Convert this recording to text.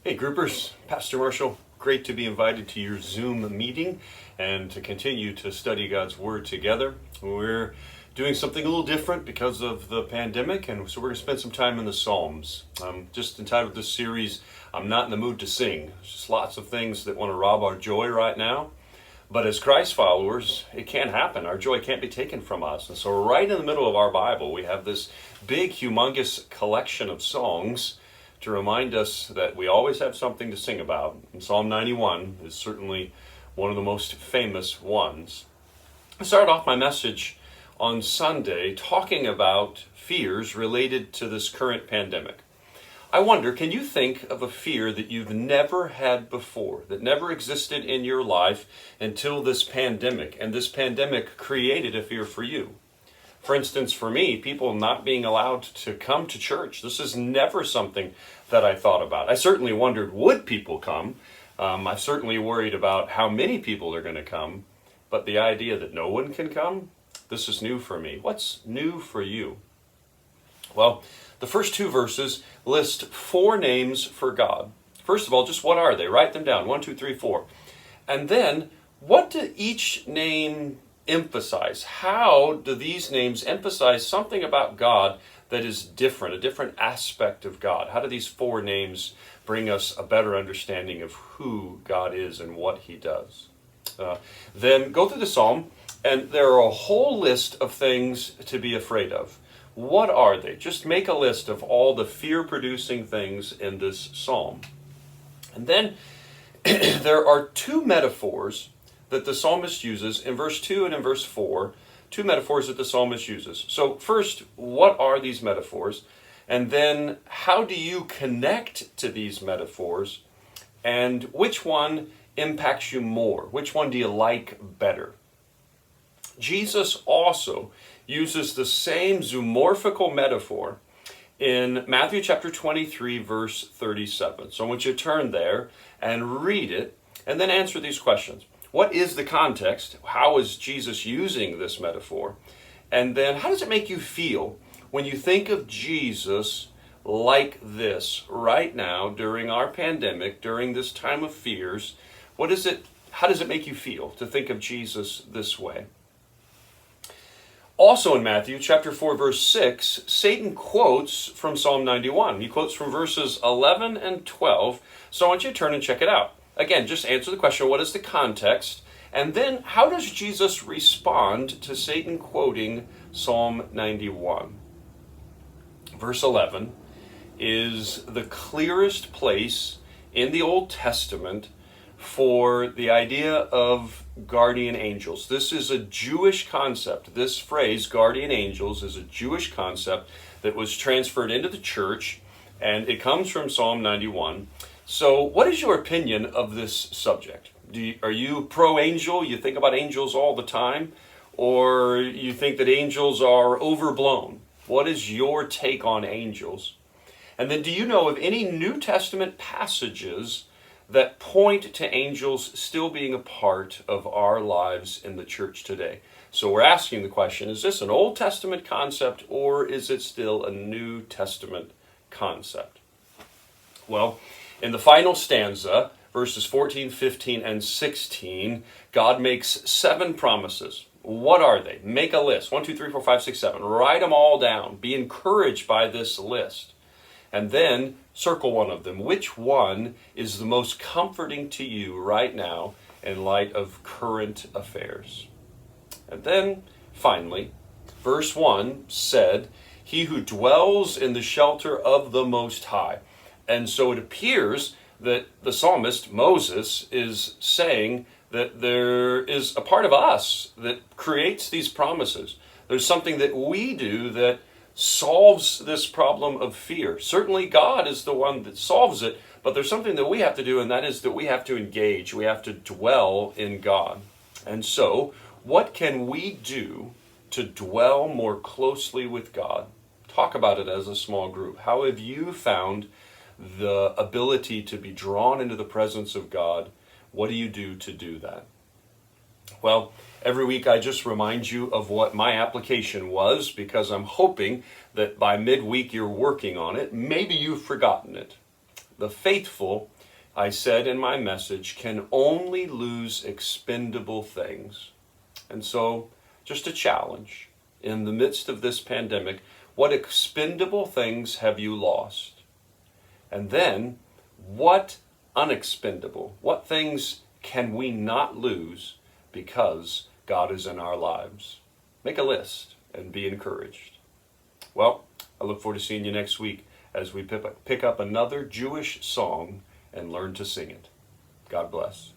Hey groupers, Pastor Marshall. Great to be invited to your Zoom meeting and to continue to study God's Word together. We're doing something a little different because of the pandemic, and so we're going to spend some time in the Psalms. Just entitled this series, I'm Not in the Mood to Sing. There's just lots of things that want to rob our joy right now. But as Christ followers, it can't happen. Our joy can't be taken from us. And so right in the middle of our Bible, we have this big, humongous collection of songs to remind us that we always have something to sing about. And Psalm 91 is certainly one of the most famous ones. I started off my message on Sunday talking about fears related to this current pandemic. I wonder, can you think of a fear that you've never had before, that never existed in your life until this pandemic, and this pandemic created a fear for you? For instance, for me, people not being allowed to come to church. This is never something that I thought about. I certainly wondered, would people come? I've certainly worried about how many people are going to come. But the idea that no one can come, this is new for me. What's new for you? Well, the first two verses list 4 names for God. First of all, just what are they? Write them down. 1, 2, 3, 4. And then, what do each name emphasize? How do these names emphasize something about God that is different, a different aspect of God? How do these 4 names bring us a better understanding of who God is and what he does? Then go through the psalm, and there are a whole list of things to be afraid of. What are they? Just make a list of all the fear-producing things in this psalm. And then there are 2 metaphors that the psalmist uses in verse 2 and in verse 4, 2 metaphors that the psalmist uses. So first, what are these metaphors? And then how do you connect to these metaphors? And which one impacts you more? Which one do you like better? Jesus also uses the same zoomorphical metaphor in Matthew chapter 23, verse 37. So I want you to turn there and read it, and then answer these questions. What is the context? How is Jesus using this metaphor? And then how does it make you feel when you think of Jesus like this right now during our pandemic, during this time of fears? How does it make you feel to think of Jesus this way? Also in Matthew chapter 4, verse 6, Satan quotes from Psalm 91. He quotes from verses 11 and 12. So I want you to turn and check it out. Again, just answer the question, what is the context? And then, how does Jesus respond to Satan quoting Psalm 91? Verse 11 is the clearest place in the Old Testament for the idea of guardian angels. This is a Jewish concept. This phrase, guardian angels, is a Jewish concept that was transferred into the church, and it comes from Psalm 91. So what is your opinion of this subject? Are you pro-angel? You think about angels all the time? Or you think that angels are overblown? What is your take on angels? And then do you know of any New Testament passages that point to angels still being a part of our lives in the church today? So we're asking the question, is this an Old Testament concept or is it still a New Testament concept? Well, in the final stanza, verses 14, 15, and 16, God makes 7 promises. What are they? Make a list. 1, 2, 3, 4, 5, 6, 7. Write them all down. Be encouraged by this list. And then circle one of them. Which one is the most comforting to you right now in light of current affairs? And then, finally, verse 1 said, "He who dwells in the shelter of the Most High." And so it appears that the psalmist, Moses, is saying that there is a part of us that creates these promises. There's something that we do that solves this problem of fear. Certainly God is the one that solves it, but there's something that we have to do, and that is that we have to engage. We have to dwell in God. And so, what can we do to dwell more closely with God? Talk about it as a small group. How have you found the ability to be drawn into the presence of God? What do you do to do that? Well, every week I just remind you of what my application was, because I'm hoping that by midweek you're working on it. Maybe you've forgotten it. The faithful I said in my message, can only lose expendable things. And so, just a challenge. In the midst of this pandemic, what expendable things have you lost? And then, what unexpendable, what things can we not lose because God is in our lives? Make a list and be encouraged. Well, I look forward to seeing you next week as we pick up another Jewish song and learn to sing it. God bless.